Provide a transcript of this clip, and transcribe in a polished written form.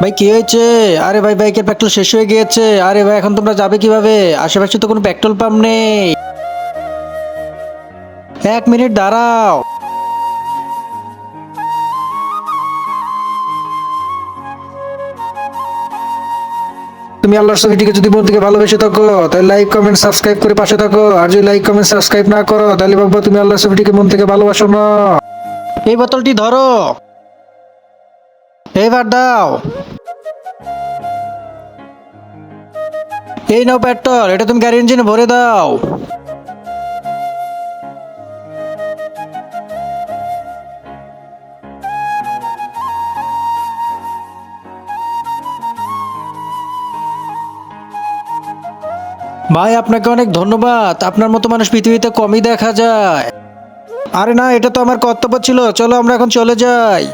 ভাই কি হয়েছে? আরে ভাই বাইকের পেট্রোল শেষ হয়ে গিয়েছে। আরে ভাই এখন তোমরা যাবে কিভাবে? আশেপাশে তো কোনো পেট্রোল পাম্প নেই। 1 মিনিট দাঁড়াও। তুমি আল্লাহর ছবিটিকে যদি মন থেকে ভালোবেসে থাকো তাহলে লাইক কমেন্ট সাবস্ক্রাইব করে পাশে থাকো। আর যদি লাইক কমেন্ট সাবস্ক্রাইব না করো তাহলে ভাববো তুমি আল্লাহর ছবিটিকে মন থেকে ভালোবাসো না। এই বোতলটি ধরো, এইবার দাও। এই নাও পেট্রোল, এটা তুমি গাড়ির ইঞ্জিনে ভরে দাও। ভাই আপনাকে অনেক ধন্যবাদ, আপনার মতো মানুষ পৃথিবীতে কমই দেখা যায়। আরে না, এটা তো আমার কর্তব্য ছিল, চলো আমরা এখন চলে যাই।